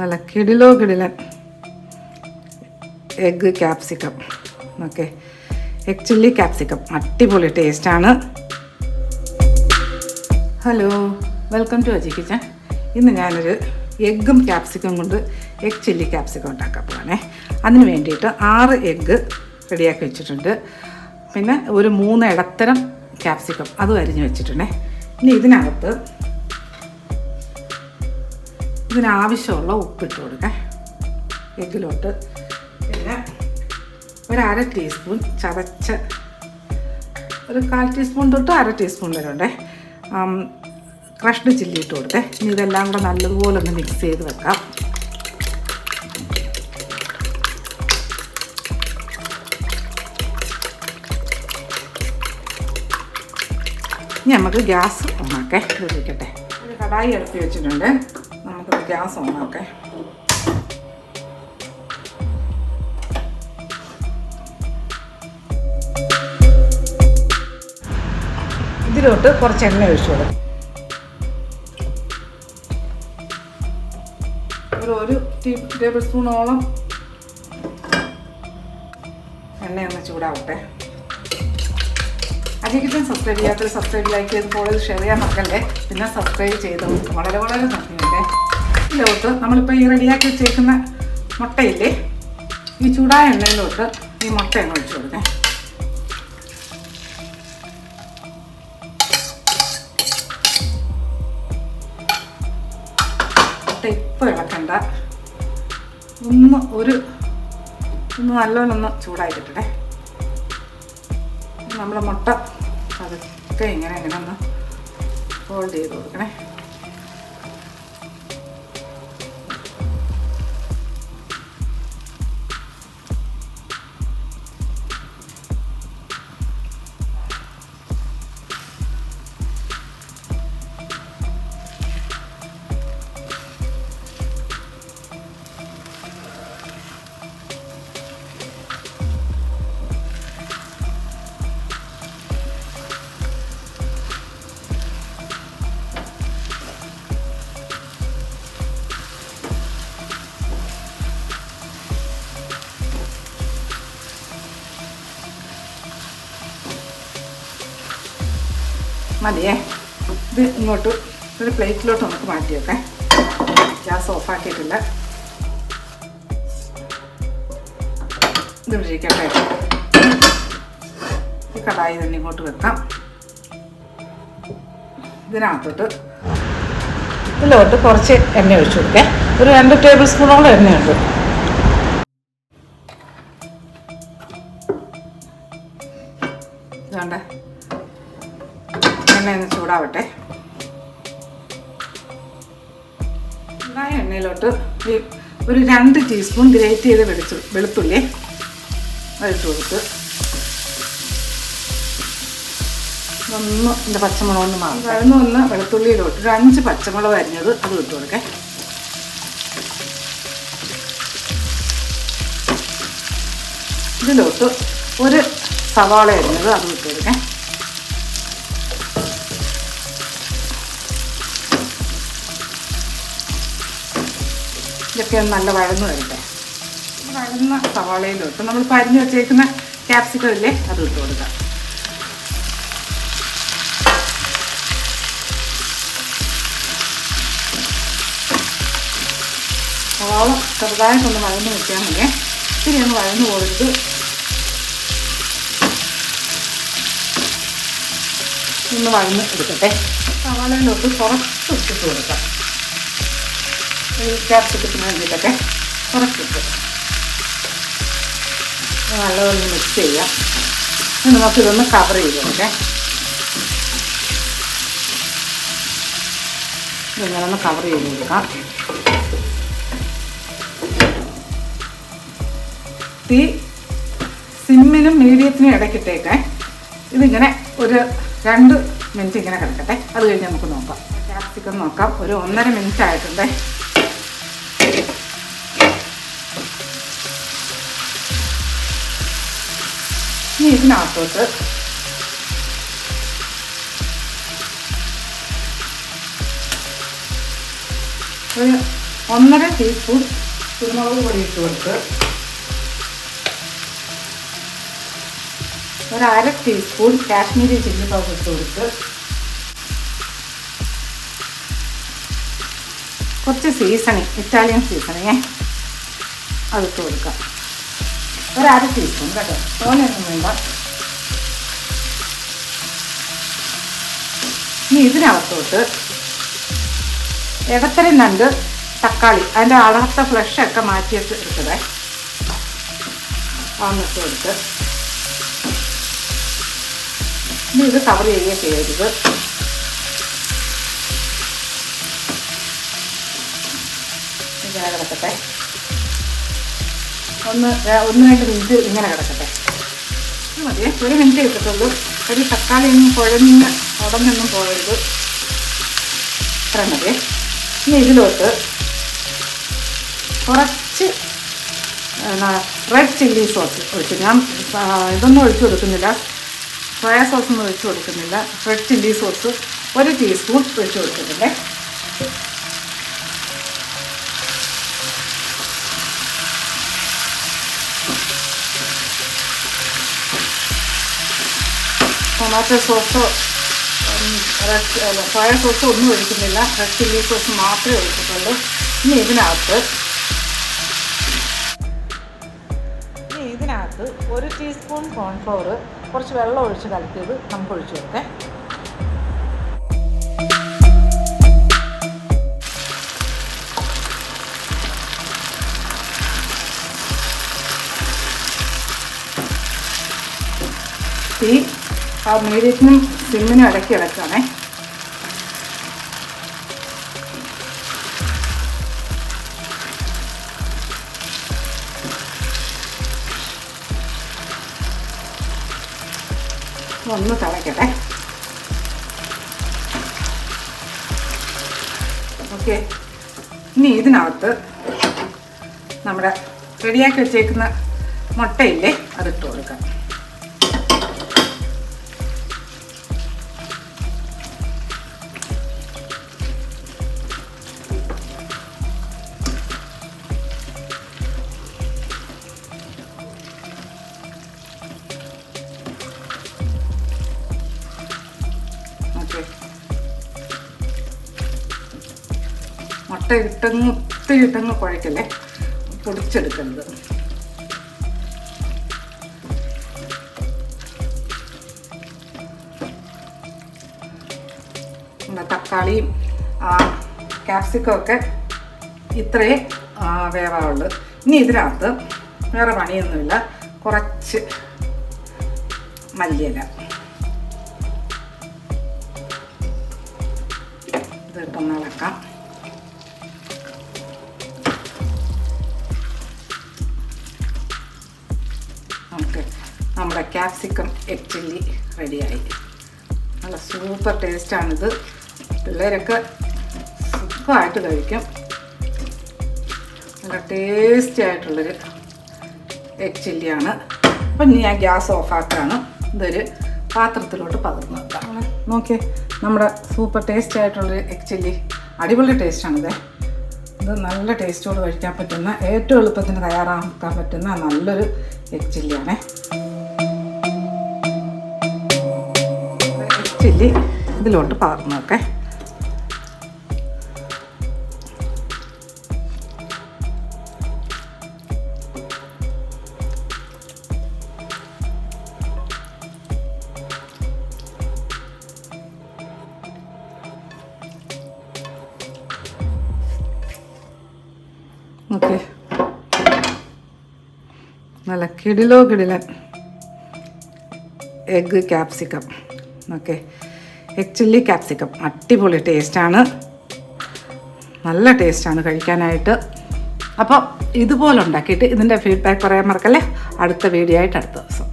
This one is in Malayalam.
നല്ല കിടിലൻ egg capsicum. Okay, egg chilli capsicum അടിപൊളി ടേസ്റ്റാണ്. Hello, welcome to Aji kitchen. ഇന്ന് ഞാനൊരു എഗ്ഗും ക്യാപ്സിക്കം കൊണ്ട് എഗ് ചില്ലി ക്യാപ്സിക്കം ഉണ്ടാക്കാൻ പോവാണേ. അതിന് വേണ്ടിയിട്ട് 6 എഗ്ഗ് റെഡിയാക്കി വെച്ചിട്ടുണ്ട്. പിന്നെ ഒരു 3 ഇടത്തരം ക്യാപ്സിക്കം അതും അരിഞ്ഞ് വെച്ചിട്ടുണ്ടേ. ഇനി ഇതിനാവശ്യമുള്ള ഉപ്പിട്ട് കൊടുക്കാം എഗ്ഗിലോട്ട്. പിന്നെ ഒരു 1/2 ടീസ്പൂൺ ചതച്ച, ഒരു 1/4 ടീസ്പൂൺ തൊട്ട് 1/2 ടീസ്പൂൺ വരെ ഉണ്ടേ ക്രഷ്ഡ് ചില്ലി ഇട്ട് കൊടുത്തേ. ഇനി ഇതെല്ലാം കൂടെ നല്ലതുപോലെ ഒന്ന് മിക്സ് ചെയ്ത് വെക്കാം. ഇനി നമുക്ക് ഗ്യാസ് ഓണാക്കേ. ഇരിക്കട്ടെ, ഒരു കടായി ഇറക്കി വെച്ചിട്ടുണ്ട്. നമുക്ക് ഗ്യാസ് ഓണാക്കേ. ഇതിലോട്ട് കുറച്ച് എണ്ണ ഒഴിച്ചു കൊടുക്കും. ഒരു ടേബിൾ സ്പൂണോളം എണ്ണയൊന്ന് ചൂടാവട്ടെ. അധികം സബ്സ്ക്രൈബ് ചെയ്യാത്തവർ സബ്സ്ക്രൈബ്, ലൈക്ക് ചെയ്ത് ഫോളോ ചെയ്ത് ഷെയർ ചെയ്യാൻ മറക്കല്ലേ. പിന്നെ സബ്സ്ക്രൈബ് ചെയ്ത് വളരെ നന്ദിയുണ്ടേ. ഇതിലോട്ട് നമ്മളിപ്പോൾ ഈ റെഡിയാക്കി വെച്ചേക്കുന്ന മുട്ടയില്ലേ, ഈ ചൂടായ എണ്ണയിലോട്ട് ഈ മുട്ട എണ്ണ ഒഴിച്ചു കൊടുക്കേ. മുട്ട ഇപ്പോൾ ഇളക്കണ്ട, ഒന്ന് നല്ലോണം ചൂടായി കിട്ടട്ടെ. നമ്മുടെ മുട്ട അതൊക്കെ ഇങ്ങനെ ഒന്ന് ഫോൾഡ് ചെയ്ത് കൊടുക്കണേ. മതിയേ. ഇത് ഇങ്ങോട്ട് ഒരു പ്ലേറ്റിലോട്ട് നമുക്ക് മാറ്റി വെക്കാം. ഗ്യാസ് ഓഫാക്കിയിട്ടില്ല. ഇത് ഇരിക്കട്ടെ. ഈ കടായി തന്നെ ഇങ്ങോട്ട് വെക്കാം. ഇതിലോട്ട് കുറച്ച് എണ്ണ ഒഴിച്ചു കൊടുക്കാം. ഒരു 2 ടേബിൾ സ്പൂണോളം എണ്ണയുണ്ട്. ഇതുകൊണ്ട് എണ്ണയൊന്ന് ചൂടാവട്ടെ. ചൂടായ എണ്ണയിലോട്ട് ഒരു 2 ടീസ്പൂൺ ഗ്രേറ്റ് ചെയ്ത് വെളുത്തുള്ളി അതിട്ട് കൊടുത്ത് ഇതിൻ്റെ പച്ചമുളകൊന്ന് മാറും. വഴന്ന് വെളുത്തുള്ളിയിലോട്ട് ഒരു 5 പച്ചമുളക് അരിഞ്ഞത് അത് ഇട്ട് കൊടുക്കേ. ഇതിലോട്ട് ഒരു സവാള അരിഞ്ഞത് അത് ഇട്ട് കൊടുക്കേ. ഇതൊക്കെ നല്ല വഴന്ന് വരട്ടെ. വഴന്ന സവാളയിലോട്ട് നമ്മൾ പരിഞ്ഞ് വെച്ചേക്കുന്ന ക്യാപ്സിക്കം ഇല്ലേ, അത് ഇട്ട് കൊടുക്കാം. സവാള ചെറുതായിട്ടൊന്ന് വഴന്ന് വെച്ചാൽ മതി. ഇത്തിരി ഒന്ന് വഴന്ന് കൊടുത്ത് ഒന്ന് വഴന്ന് എടുക്കട്ടെ. സവാളയിലോട്ട് കുറച്ച് ഇട്ടിട്ട് കൊടുക്കാം. ക്യാപ്സിക്കത്തിന് വേണ്ടിയിട്ടൊക്കെ കുറച്ചിട്ട് നല്ലതൊന്ന് മിക്സ് ചെയ്യാം. നമുക്കിതൊന്ന് കവർ ചെയ്ത് കൊടുക്കാം. ഇങ്ങനൊന്ന് കവർ ചെയ്ത് കൊടുക്കാം. തീ സിമ്മിനും മീഡിയത്തിനും ഇടയ്ക്കിട്ടേക്കെ. ഇതിങ്ങനെ ഒരു 2 മിനിറ്റ് ഇങ്ങനെ കിടക്കട്ടെ. അത് കഴിഞ്ഞ് നമുക്ക് നോക്കാം. ക്യാപ്സിക്കം നോക്കാം. ഒരു 1.5 മിനിറ്റ് ആയിട്ടുണ്ട്. ഇനി ഇതിനകത്തോട്ട് ഒരു 1.5 ടീസ്പൂൺ കുരുമുളക് പൊടി ഇട്ട് കൊടുത്ത്, 1/2 ടീസ്പൂൺ കാശ്മീരി ചില്ലി പൗഡർ ഇട്ട് കൊടുത്ത്, കുറച്ച് സീസണിങ്, ഇറ്റാലിയൻ സീസണിങ് അതിട്ട് കൊടുക്കാം. 1/2 ടീസ്പൂൺ കേട്ടോ, തോനെയൊന്നും വേണ്ട. ഇനി ഇതിനകത്തോട്ട് ഇടത്തരം 2 തക്കാളി, അതിൻ്റെ അളത്ത ഫ്ലഷൊക്കെ മാറ്റിയിട്ട് എടുത്തതേ, വന്നിട്ട് കൊടുത്ത് ഇനി ഇത് കവർ ചെയ്യുക ചെയ്യരുത്. ഇങ്ങനെ കിടക്കട്ടെ, 1-2 മിനിറ്റ് ഇങ്ങനെ കിടക്കട്ടെ. ഇത് മതി, 1 മിനിറ്റ് കിട്ടത്തുള്ളൂ. ഒരു തക്കാളി ഒന്നും ഉടഞ്ഞൊന്നും പോകരുത്, ഇത്ര മതി. ഇനി ഇതിലോട്ട് കുറച്ച് റെഡ് ചില്ലി സോസ് ഒഴിച്ചു. ഞാൻ ഇതൊന്നും ഒഴിച്ചു കൊടുക്കുന്നില്ല, സോയാ സോസൊന്നും ഒഴിച്ചു കൊടുക്കുന്നില്ല. റെഡ് ചില്ലി സോസ് 1 ടീസ്പൂൺ ഒഴിച്ചു കൊടുത്തിട്ടുണ്ട്. ടൊമാറ്റോ സോസോ സോയാ സോസോ ഒന്നും ഒഴിക്കുന്നില്ല, റെഡ് ചില്ലി സോസ് മാത്രമേ ഒഴിച്ചിട്ടുള്ളൂ. ഇനി ഇതിനകത്ത് 1 ടീസ്പൂൺ കോൺഫ്ലവർ കുറച്ച് വെള്ളം ഒഴിച്ച് കലക്കിയത് നമുക്ക് ഒഴിച്ചു കൊടുക്കാം. തീ മീഡിയത്തിനും സിമ്മിനും ഇടയ്ക്ക് ഇളക്കാണേ. ഒന്ന് തിളയ്ക്കട്ടെ. ഓക്കെ, ഇനി ഇതിനകത്ത് നമ്മുടെ റെഡിയാക്കി വെച്ചേക്കുന്ന മുട്ടയില്ലേ അതിട്ട് കൊടുക്കാം. മുട്ട ഒത്തിരി ഇട്ടങ്ങ് കുഴക്കല്ലേ, പൊടിച്ചെടുക്കരുത്. തക്കാളിയും ക്യാപ്സിക്കം ഒക്കെ ഇത്രയേ വേവാവുള്ളൂ. ഇനി ഇതിനകത്ത് വേറെ പണിയൊന്നുമില്ല, കുറച്ച് മല്ലിയില ഇതിട്ടൊന്ന് ഇളക്കാം. ഓക്കെ, നമ്മുടെ ക്യാപ്സിക്കം എഗ് ചില്ലി റെഡിയായി. നല്ല സൂപ്പർ ടേസ്റ്റാണിത്. പിള്ളേരൊക്കെ സുഖമായിട്ട് കഴിക്കും. നല്ല ടേസ്റ്റി ആയിട്ടുള്ളൊരു എഗ് ചില്ലിയാണ്. അപ്പം ഇനി ഞാൻ ഗ്യാസ് ഓഫാക്കാണ്. ഇതൊരു പാത്രത്തിലോട്ട് പകർന്നു വെക്കാം. നോക്കിയേ, നമ്മുടെ സൂപ്പർ ടേസ്റ്റി ആയിട്ടുള്ളൊരു എഗ് ചില്ലി. അടിപൊളി ടേസ്റ്റാണിത്. ഇത് നല്ല ടേസ്റ്റോട് കഴിക്കാൻ പറ്റുന്ന, ഏറ്റവും എളുപ്പത്തിന് തയ്യാറാക്കാൻ പറ്റുന്ന നല്ലൊരു എഗ് ചില്ലിയാണേ. എഗ് ചില്ലി ഇതിലോട്ട് പകർന്നു വെക്കേ. ഓക്കെ, നല്ല കിടിലൻ egg capsicum. Okay, egg chilli capsicum അടിപൊളി ടേസ്റ്റാണ്, നല്ല ടേസ്റ്റാണ് കഴിക്കാനായിട്ട്. അപ്പോൾ ഇതുപോലെ ഉണ്ടാക്കിയിട്ട് ഇതിൻ്റെ ഫീഡ്ബാക്ക് പറയാൻ മറക്കല്ലേ. അടുത്ത വീഡിയോ ആയിട്ട് അടുത്ത ദിവസം.